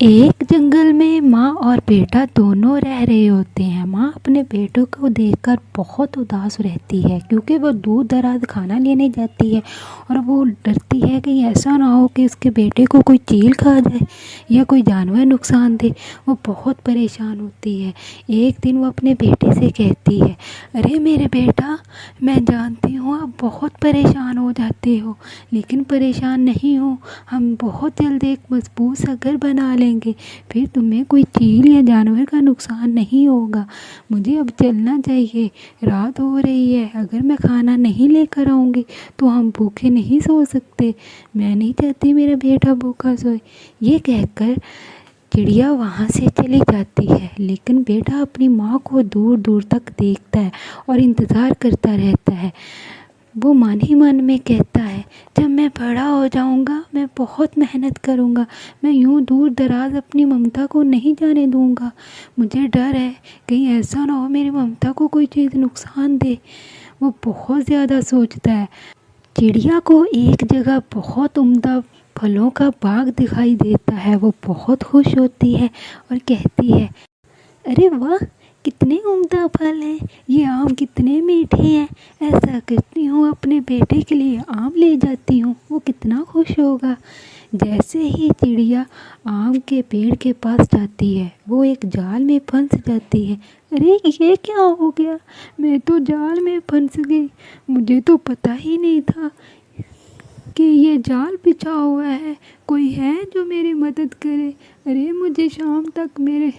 ایک جنگل میں ماں اور بیٹا دونوں رہ رہے ہوتے ہیں۔ ماں اپنے بیٹوں کو دیکھ کر بہت اداس رہتی ہے کیونکہ وہ دور دراز کھانا لینے جاتی ہے اور وہ ڈرتی ہے کہ ایسا نہ ہو کہ اس کے بیٹے کو کوئی چیل کھا جائے یا کوئی جانور نقصان دے۔ وہ بہت پریشان ہوتی ہے۔ ایک دن وہ اپنے بیٹے سے کہتی ہے، ارے میرے بیٹا، میں جانتی ہوں آپ بہت پریشان ہو جاتے ہو، لیکن پریشان نہیں ہو، ہم بہت جلد ایک مضبوط سا گھر بنا لیں گے، پھر تمہیں کوئی چیل یا جانور کا نقصان نہیں ہوگا۔ مجھے اب چلنا چاہیے، رات ہو رہی ہے، اگر میں کھانا نہیں لے کر آؤں گی تو ہم بھوکے نہیں سو سکتے۔ میں نہیں چاہتی میرا بیٹا بھوکا سوئے۔ یہ کہہ کر چڑیا وہاں سے چلی جاتی ہے، لیکن بیٹا اپنی ماں کو دور دور تک دیکھتا ہے اور انتظار کرتا رہتا ہے۔ وہ من ہی من میں کہتا ہے، جب میں بڑا ہو جاؤں گا میں بہت محنت کروں گا، میں یوں دور دراز اپنی ممتا کو نہیں جانے دوں گا۔ مجھے ڈر ہے کہیں ایسا نہ ہو میری ممتا کو کوئی چیز نقصان دے۔ وہ بہت زیادہ سوچتا ہے۔ چڑیا کو ایک جگہ بہت عمدہ پھلوں کا باغ دکھائی دیتا ہے۔ وہ بہت خوش ہوتی ہے اور کہتی ہے، ارے واہ، کتنے عمدہ پھل ہیں، یہ آم کتنے میٹھے ہیں، ایسا کرتی ہوں اپنے بیٹے کے لیے آم لے جاتی ہوں، وہ کتنا خوش ہوگا۔ جیسے ہی چڑیا آم کے پیڑ کے پاس جاتی ہے وہ ایک جال میں پھنس جاتی ہے۔ ارے یہ کیا ہو گیا، میں تو جال میں پھنس گئی، مجھے تو پتہ ہی نہیں تھا کہ یہ جال بچھا ہوا ہے، کوئی ہے جو میری مدد کرے۔ ارے مجھے شام تک میرے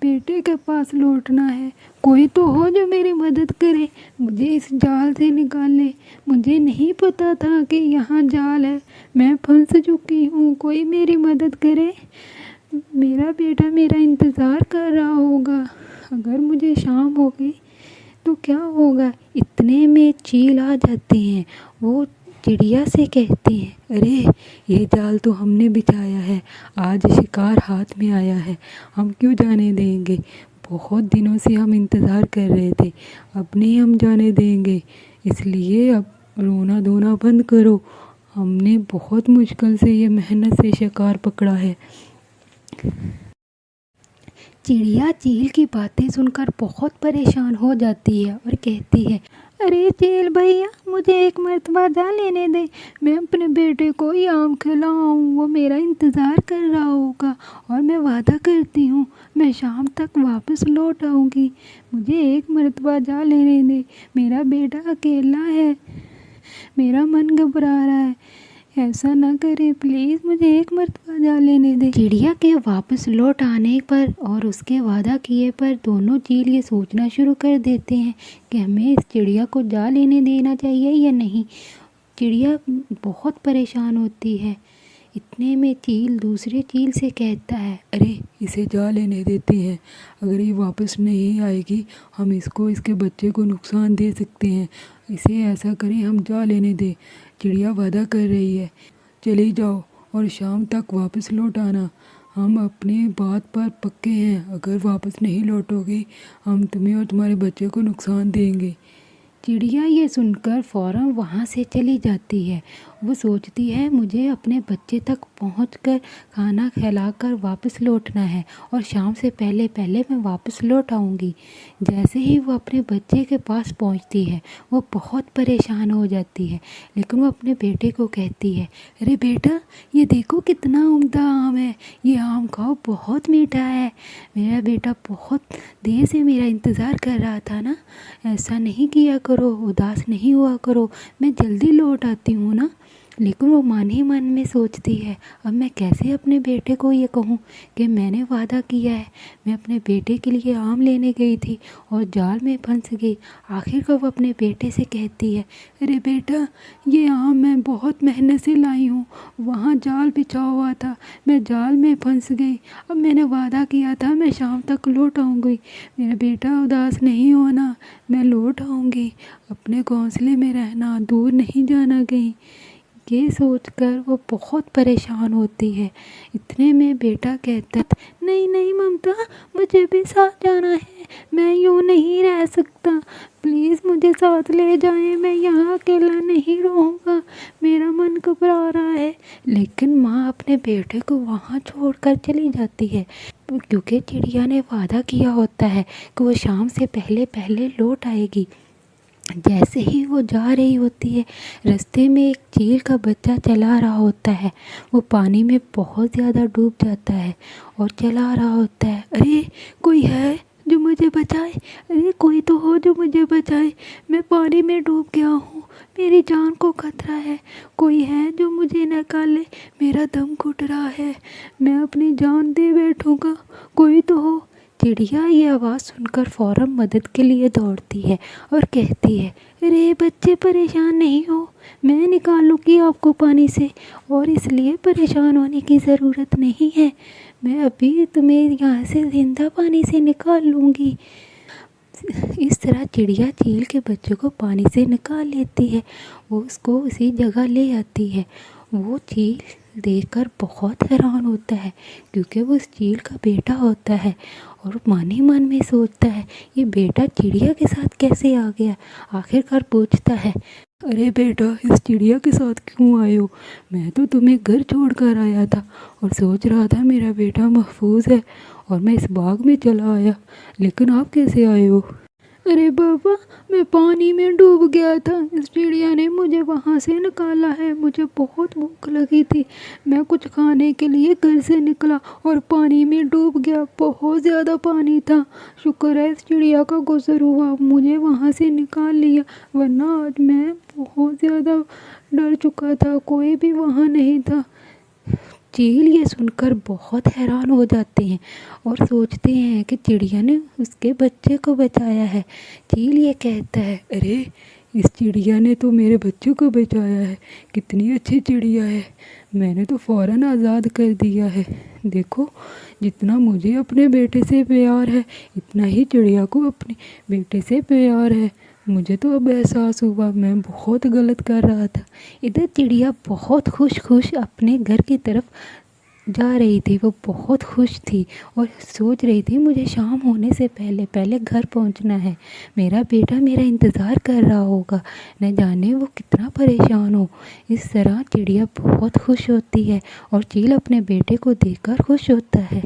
بیٹے کے پاس لوٹنا ہے، کوئی تو ہو جو میری مدد کرے، مجھے اس جال سے نکالے۔ مجھے نہیں پتا تھا کہ یہاں جال ہے، میں پھنس چکی ہوں، کوئی میری مدد کرے۔ میرا بیٹا میرا انتظار کر رہا ہوگا، اگر مجھے شام ہو گئی تو کیا ہوگا۔ اتنے میں چیل آ جاتے ہیں۔ وہ چڑیا سے کہتی ہیں، ارے یہ جال تو ہم نے بچھایا ہے، آج شکار ہاتھ میں آیا ہے، ہم کیوں جانے دیں گے، بہت دنوں سے ہم انتظار کر رہے تھے، اب نہیں ہم جانے دیں گے، اس لیے اب رونا دھونا بند کرو، ہم نے بہت مشکل سے یہ محنت سے شکار پکڑا ہے۔ چڑیا چیل کی باتیں سن کر بہت پریشان ہو جاتی ہے اور کہتی ہے، ارے چیل بھیا، مجھے ایک مرتبہ جا لینے دے، میں اپنے بیٹے کو ہی آم کھلاؤں، وہ میرا انتظار کر رہا ہوگا اور میں وعدہ کرتی ہوں میں شام تک واپس لوٹ آؤں گی، مجھے ایک مرتبہ جا لینے دے، میرا بیٹا اکیلا ہے، میرا من گھبرا رہا ہے، ایسا نہ کرے، پلیز مجھے ایک مرتبہ جا لینے دے۔ چڑیا کے واپس لوٹ آنے پر اور اس کے وعدہ کیے پر دونوں چیل یہ سوچنا شروع کر دیتے ہیں کہ ہمیں اس چڑیا کو جا لینے دینا چاہیے یا نہیں۔ چڑیا بہت پریشان ہوتی ہے۔ اتنے میں چیل دوسرے چیل سے کہتا ہے، ارے اسے جا لینے دیتے ہیں، اگر یہ واپس نہیں آئے گی ہم اس کو اس کے بچے کو نقصان دے سکتے ہیں، اسے ایسا کریں ہم جا لینے دیں۔ چڑیا وعدہ کر رہی ہے، چلی جاؤ اور شام تک واپس لوٹ آنا، ہم اپنی بات پر پکے ہیں، اگر واپس نہیں لوٹو گے ہم تمہیں اور تمہارے بچے کو نقصان دیں گے۔ چڑیا یہ سن کر فوراً وہاں سے چلی جاتی ہے۔ وہ سوچتی ہے مجھے اپنے بچے تک پہنچ کر کھانا کھلا کر واپس لوٹنا ہے اور شام سے پہلے پہلے میں واپس لوٹ آؤں گی۔ جیسے ہی وہ اپنے بچے کے پاس پہنچتی ہے وہ بہت پریشان ہو جاتی ہے، لیکن وہ اپنے بیٹے کو کہتی ہے، ارے بیٹا، یہ دیکھو کتنا عمدہ آم ہے، یہ آم کھاؤ، بہت میٹھا ہے، میرا بیٹا بہت دیر سے میرا انتظار کر رہا تھا نا، ایسا نہیں کیا کرو، اداس نہیں ہوا کرو، میں جلدی لوٹ آتی ہوں نا۔ لیکن وہ من ہی من میں سوچتی ہے، اب میں کیسے اپنے بیٹے کو یہ کہوں کہ میں نے وعدہ کیا ہے، میں اپنے بیٹے کے لیے آم لینے گئی تھی اور جال میں پھنس گئی۔ آخر کار وہ اپنے بیٹے سے کہتی ہے، ارے بیٹا، یہ آم میں بہت محنت سے لائی ہوں، وہاں جال بچھا ہوا تھا، میں جال میں پھنس گئی، اب میں نے وعدہ کیا تھا میں شام تک لوٹ آؤں گی، میرا بیٹا اداس نہیں ہونا، میں لوٹ آؤں گی، اپنے گھونسلے میں رہنا، دور نہیں جانا کہیں۔ یہ سوچ کر وہ بہت پریشان ہوتی ہے۔ اتنے میں بیٹا کہتا ہے نہیں نہیں ممتا، مجھے بھی ساتھ جانا ہے، میں یوں نہیں رہ سکتا، پلیز مجھے ساتھ لے جائیں، میں یہاں اکیلا نہیں رہوں گا، میرا من گھبرا رہا ہے۔ لیکن ماں اپنے بیٹے کو وہاں چھوڑ کر چلی جاتی ہے، کیونکہ چڑیا نے وعدہ کیا ہوتا ہے کہ وہ شام سے پہلے پہلے لوٹ آئے گی۔ جیسے ہی وہ جا رہی ہوتی ہے، رستے میں ایک چیل کا بچہ چلا رہا ہوتا ہے، وہ پانی میں بہت زیادہ ڈوب جاتا ہے اور چلا رہا ہوتا ہے، ارے کوئی ہے جو مجھے بچائے، ارے کوئی تو ہو جو مجھے بچائے، میں پانی میں ڈوب گیا ہوں، میری جان کو خطرہ ہے، کوئی ہے جو مجھے نکالے، میرا دم گھٹ رہا ہے، میں اپنی جان دے بیٹھوں گا، کوئی تو ہو۔ چڑیا یہ آواز سن کر فوراً مدد کے لیے دوڑتی ہے اور کہتی ہے، ارے بچے پریشان نہیں ہو، میں نکالوں گی آپ کو پانی سے، اور اس لیے پریشان ہونے کی ضرورت نہیں ہے، میں ابھی تمہیں یہاں سے زندہ پانی سے نکال لوں گی۔ اس طرح چڑیا چیل کے بچے کو پانی سے نکال لیتی ہے، وہ اس کو اسی جگہ لے آتی ہے۔ وہ چیل دیکھ کر بہت حیران ہوتا ہے، کیونکہ وہ اس چیل کا بیٹا ہوتا ہے، اور من ہی من میں سوچتا ہے یہ بیٹا چڑیا کے ساتھ کیسے آ گیا۔ آخر کار پوچھتا ہے، ارے بیٹا اس چڑیا کے ساتھ کیوں آئے ہو؟ میں تو تمہیں گھر چھوڑ کر آیا تھا اور سوچ رہا تھا میرا بیٹا محفوظ ہے اور میں اس باغ میں چلا آیا، لیکن آپ کیسے آئے ہو؟ ارے بابا میں پانی میں ڈوب گیا تھا، اس چڑیا نے مجھے وہاں سے نکالا ہے، مجھے بہت بھوک لگی تھی، میں کچھ کھانے کے لیے گھر سے نکلا اور پانی میں ڈوب گیا، بہت زیادہ پانی تھا، شکر ہے اس چڑیا کا گزر ہوا، مجھے وہاں سے نکال لیا، ورنہ آج میں بہت زیادہ ڈر چکا تھا، کوئی بھی وہاں نہیں تھا۔ چیل یہ سن کر بہت حیران ہو جاتے ہیں اور سوچتے ہیں کہ چڑیا نے اس کے بچے کو بچایا ہے۔ چیل یہ کہتا ہے، ارے اس چڑیا نے تو میرے بچے کو بچایا ہے، کتنی اچھی چڑیا ہے، میں نے تو فوراً آزاد کر دیا ہے، دیکھو جتنا مجھے اپنے بیٹے سے پیار ہے اتنا ہی چڑیا کو اپنے بیٹے سے پیار ہے، مجھے تو اب احساس ہوا میں بہت غلط کر رہا تھا۔ ادھر چڑیا بہت خوش اپنے گھر کی طرف جا رہی تھی، وہ بہت خوش تھی اور سوچ رہی تھی مجھے شام ہونے سے پہلے پہلے گھر پہنچنا ہے، میرا بیٹا میرا انتظار کر رہا ہوگا، نہ جانے وہ کتنا پریشان ہو۔ اس طرح چڑیا بہت خوش ہوتی ہے اور چیل اپنے بیٹے کو دیکھ کر خوش ہوتا ہے۔